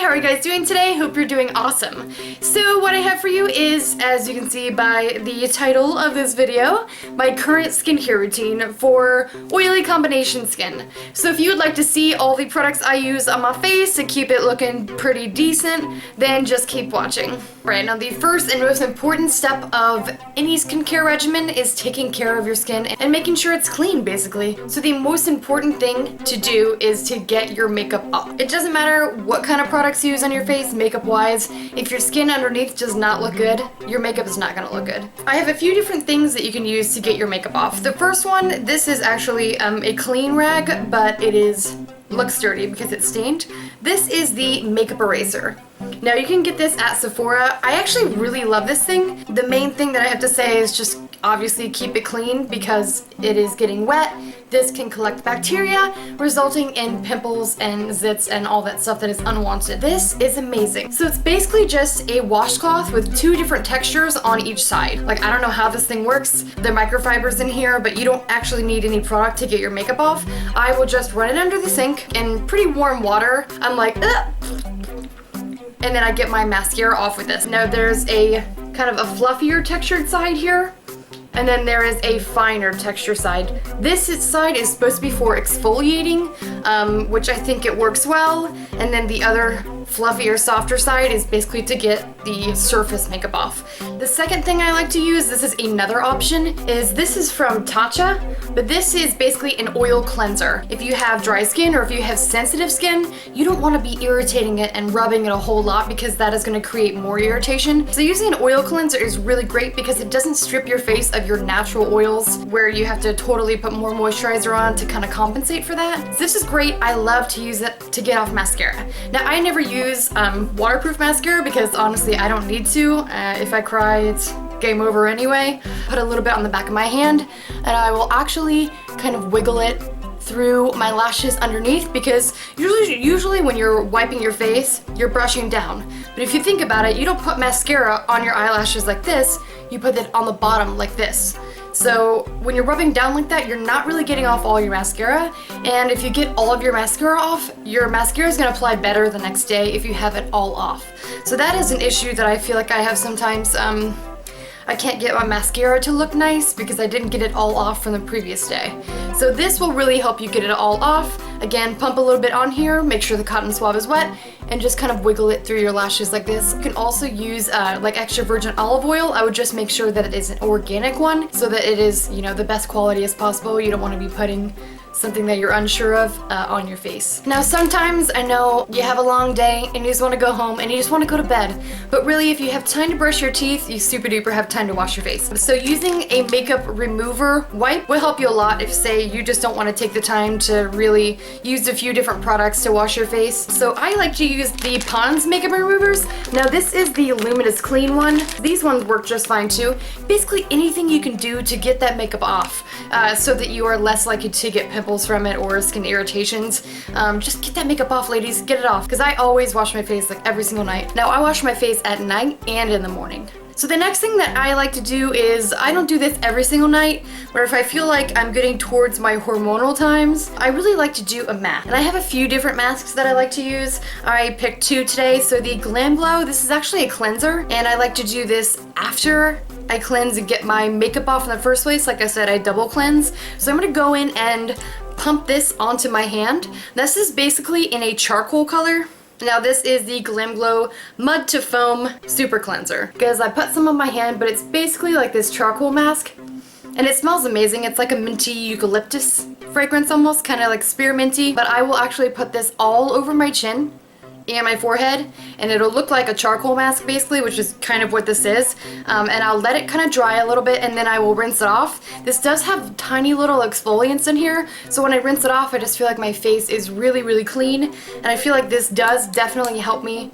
how are you guys doing today? Hope you're doing awesome. So what I have for you is, as you can see by the title of this video, my current skincare routine for oily combination skin. So if you would like to see all the products I use on my face to keep it looking pretty decent, then just keep watching. Right, now the first and most important step of any skincare regimen is taking care of your skin and making sure it's clean, basically. So the most important thing to do is to get your makeup off. It doesn't matter what kind of products you use on your face, makeup wise. If your skin underneath does not look good, your makeup is not gonna look good. I have a few different things that you can use to get your makeup off. The first one, this is actually a clean rag, but it looks dirty because it's stained. This is the makeup eraser. Now you can get this at Sephora. I actually really love this thing. The main thing that I have to say is just obviously keep it clean because it is getting wet. This can collect bacteria, resulting in pimples and zits and all that stuff that is unwanted. This is amazing. So it's basically just a washcloth with two different textures on each side. Like, I don't know how this thing works. There are microfibers in here, but you don't actually need any product to get your makeup off. I will just run it under the sink in pretty warm water. I'm like, ugh. And then I get my mascara off with this. Now there's a kind of a fluffier textured side here, and then there is a finer texture side. This side is supposed to be for exfoliating, which I think it works well, and then the other fluffier, softer side is basically to get the surface makeup off. The second thing I like to use, this is another option, is this is from Tatcha, but this is basically an oil cleanser. If you have dry skin or if you have sensitive skin, you don't want to be irritating it and rubbing it a whole lot because that is going to create more irritation. So using an oil cleanser is really great because it doesn't strip your face of your natural oils where you have to totally put more moisturizer on to kind of compensate for that. So this is great. I love to use it to get off mascara. Now I never use waterproof mascara because honestly I don't need to. If I cry, it's game over anyway. Put a little bit on the back of my hand and I will actually kind of wiggle it through my lashes underneath because usually when you're wiping your face, you're brushing down. But if you think about it, you don't put mascara on your eyelashes like this, you put it on the bottom like this. So when you're rubbing down like that, you're not really getting off all your mascara. And if you get all of your mascara off, your mascara is going to apply better the next day if you have it all off. So that is an issue that I feel like I have sometimes. I can't get my mascara to look nice because I didn't get it all off from the previous day. So this will really help you get it all off. Again, pump a little bit on here, make sure the cotton swab is wet, and just kind of wiggle it through your lashes like this. You can also use like extra virgin olive oil. I would just make sure that it is an organic one so that it is, you know, the best quality as possible. You don't want to be putting something that you're unsure of on your face. Now sometimes I know you have a long day and you just want to go home and you just want to go to bed, but really if you have time to brush your teeth, you super duper have time to wash your face. So using a makeup remover wipe will help you a lot if, say, you just don't want to take the time to really use a few different products to wash your face. So I like to use the Pond's makeup removers. Now this is the Luminous clean one. These ones work just fine too. Basically anything you can do to get that makeup off so that you are less likely to get pimples from it or skin irritations. Just get that makeup off, ladies. Get it off. Because I always wash my face like every single night. Now I wash my face at night and in the morning. So the next thing that I like to do is, I don't do this every single night, but if I feel like I'm getting towards my hormonal times, I really like to do a mask. And I have a few different masks that I like to use. I picked two today. So the Glamglow, this is actually a cleanser, and I like to do this after I cleanse and get my makeup off in the first place. Like I said, I double cleanse. So I'm gonna go in and pump this onto my hand. This is basically in a charcoal color. Now this is the Glamglow Mud to Foam Super Cleanser because I put some on my hand, but it's basically like this charcoal mask and it smells amazing. It's like a minty eucalyptus fragrance almost, kind of like spearminty, but I will actually put this all over my chin and my forehead and it'll look like a charcoal mask basically, which is kind of what this is, and I'll let it kind of dry a little bit and then I will rinse it off. This does have tiny little exfoliants in here, so when I rinse it off I just feel like my face is really clean, and I feel like this does definitely help me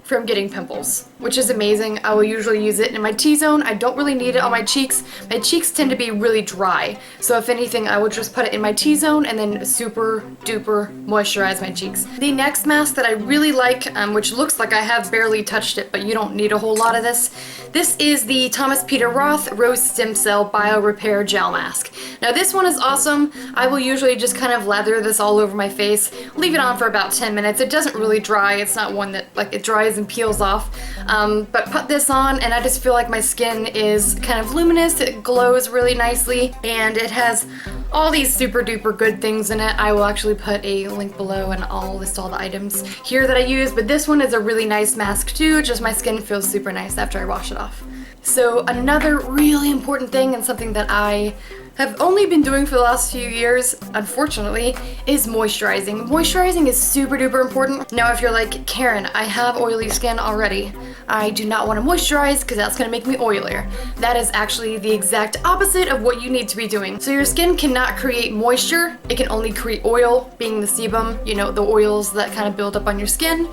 from getting pimples, which is amazing. I will usually use it in my T-zone. I don't really need it on my cheeks. My cheeks tend to be really dry, so if anything I will just put it in my T-zone and then super duper moisturize my cheeks. The next mask that I really like, which looks like I have barely touched it, but you don't need a whole lot of this. This is the Thomas Peter Roth Rose Stem Cell Bio Repair Gel Mask. Now this one is awesome. I will usually just kind of lather this all over my face, leave it on for about 10 minutes. It doesn't really dry. It's not one that like it dries and peels off. But put this on and I just feel like my skin is kind of luminous. It glows really nicely and it has all these super duper good things in it. I will actually put a link below and I'll list all the items here that I use, but this one is a really nice mask too. Just my skin feels super nice after I wash it off. So another really important thing and something that I have only been doing for the last few years, unfortunately, is moisturizing. Moisturizing is super duper important. Now if you're like, Karen, I have oily skin already. I do not want to moisturize because that's going to make me oilier. That is actually the exact opposite of what you need to be doing. So your skin cannot create moisture. It can only create oil, being the sebum, you know, the oils that kind of build up on your skin.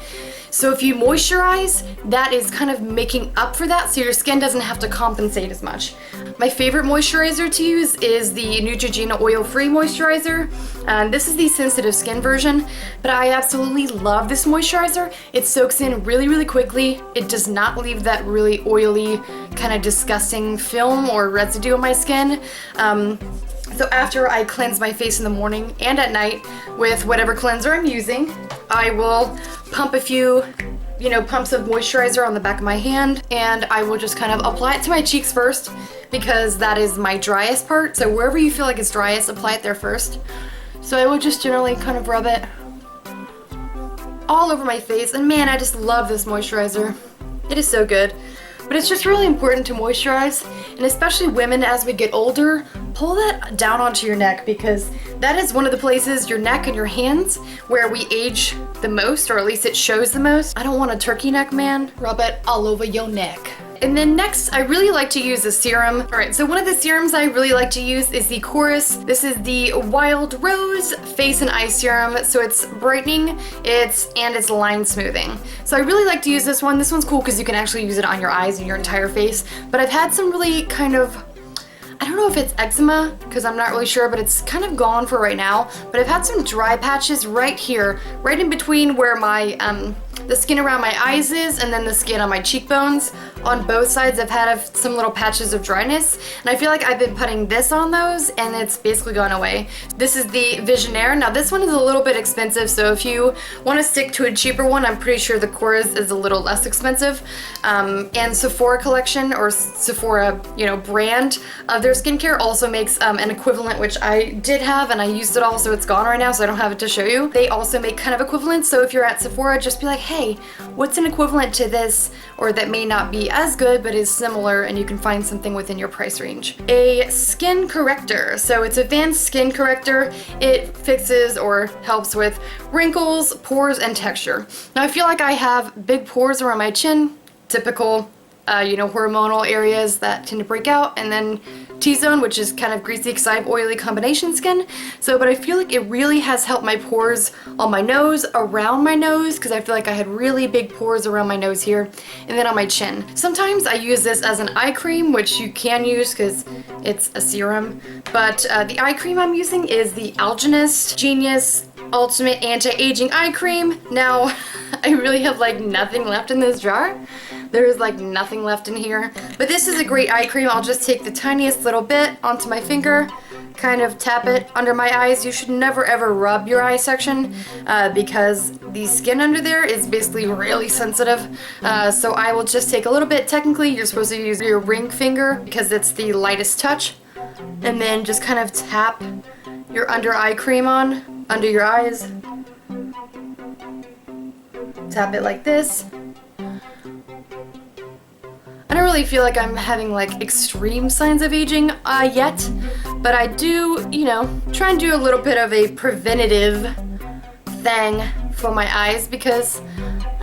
So if you moisturize, that is kind of making up for that so your skin doesn't have to compensate as much. My favorite moisturizer to use is the Neutrogena oil-free moisturizer. This is the sensitive skin version, but I absolutely love this moisturizer. It soaks in really, really quickly. It does not leave that really oily, kind of disgusting film or residue on my skin. So after I cleanse my face in the morning and at night with whatever cleanser I'm using, I will pump a few, pumps of moisturizer on the back of my hand, and I will just kind of apply it to my cheeks first because that is my driest part. So wherever you feel like it's driest, apply it there first. So I will just generally kind of rub it all over my face, and man, I just love this moisturizer. It is so good. But it's just really important to moisturize, and especially women as we get older, pull that down onto your neck because that is one of the places, your neck and your hands, where we age the most, or at least it shows the most. I don't want a turkey neck, man. Rub it all over your neck. And then next, I really like to use a serum. All right, so one of the serums I really like to use is the Korres. This is the Wild Rose Face and Eye Serum. So it's brightening, and it's line smoothing. So I really like to use this one. This one's cool because you can actually use it on your eyes and your entire face. But I've had some really kind of, I don't know if it's eczema, because I'm not really sure, but it's kind of gone for right now. But I've had some dry patches right here, right in between where my, the skin around my eyes is, and then the skin on my cheekbones. On both sides I've had some little patches of dryness, and I feel like I've been putting this on those and it's basically gone away. This is the Visionaire. Now this one is a little bit expensive, so if you want to stick to a cheaper one, I'm pretty sure the Korres is a little less expensive. And Sephora collection, or Sephora, brand of their skincare also makes an equivalent, which I did have and I used it all, so it's gone right now, so I don't have it to show you. They also make kind of equivalents, so if you're at Sephora, just be like, hey, what's an equivalent to this, or that may not be as good but is similar, and you can find something within your price range. A skin corrector. So it's advanced skin corrector. It fixes or helps with wrinkles, pores, and texture. Now I feel like I have big pores around my chin, typical hormonal areas that tend to break out, and then T-zone, which is kind of greasy because I have oily combination skin. But I feel like it really has helped my pores on my nose, around my nose, because I feel like I had really big pores around my nose here, and then on my chin. Sometimes I use this as an eye cream, which you can use because it's a serum, but the eye cream I'm using is the Algenist Genius Ultimate Anti-Aging Eye Cream. Now, I really have like nothing left in this jar. There's like nothing left in here. But this is a great eye cream. I'll just take the tiniest little bit onto my finger, kind of tap it under my eyes. You should never ever rub your eye section because the skin under there is basically really sensitive. So I will just take a little bit. Technically, you're supposed to use your ring finger because it's the lightest touch. And then just kind of tap your under eye cream on, under your eyes. Tap it like this. I don't really feel like I'm having like extreme signs of aging yet, but I do, try and do a little bit of a preventative thing for my eyes because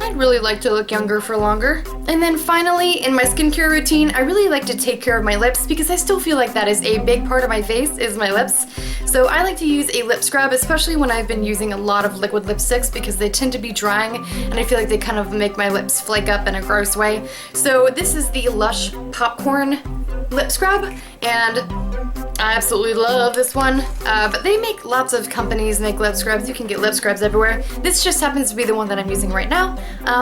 I'd really like to look younger for longer. And then finally, in my skincare routine, I really like to take care of my lips because I still feel like that is a big part of my face, is my lips. So I like to use a lip scrub, especially when I've been using a lot of liquid lipsticks because they tend to be drying and I feel like they kind of make my lips flake up in a gross way. So this is the Lush Popcorn lip scrub, and I absolutely love this one, but they make lots of companies make lip scrubs. You can get lip scrubs everywhere. This just happens to be the one that I'm using right now.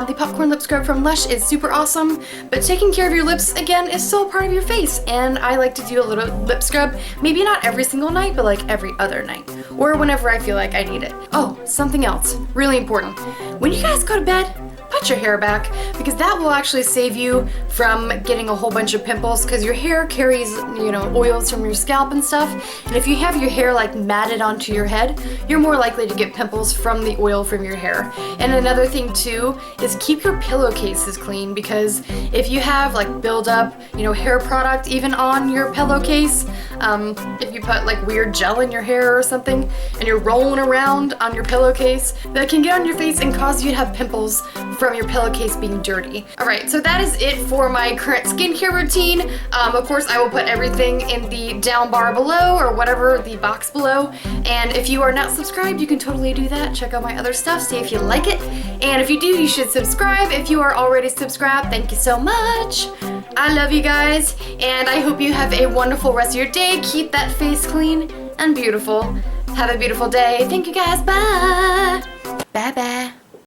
The popcorn lip scrub from Lush is super awesome, but taking care of your lips, again, is still a part of your face, and I like to do a little lip scrub, maybe not every single night, but like every other night, or whenever I feel like I need it. Oh, something else, really important. When you guys go to bed, put your hair back, because that will actually save you from getting a whole bunch of pimples, because your hair carries, you know, oils from your scalp and stuff, and if you have your hair like matted onto your head, you're more likely to get pimples from the oil from your hair. And another thing too is keep your pillowcases clean, because if you have like buildup, you know, hair product even on your pillowcase, if you put like weird gel in your hair or something and you're rolling around on your pillowcase, that can get on your face and cause you to have pimples from your pillowcase being dirty. Alright, so that is it for my current skincare routine. Of course, I will put everything in the down bar below, or whatever, the box below. And if you are not subscribed, you can totally do that. Check out my other stuff, see if you like it. And if you do, you should subscribe. If you are already subscribed, thank you so much. I love you guys, and I hope you have a wonderful rest of your day. Keep that face clean and beautiful. Have a beautiful day. Thank you guys. Bye. Bye-bye.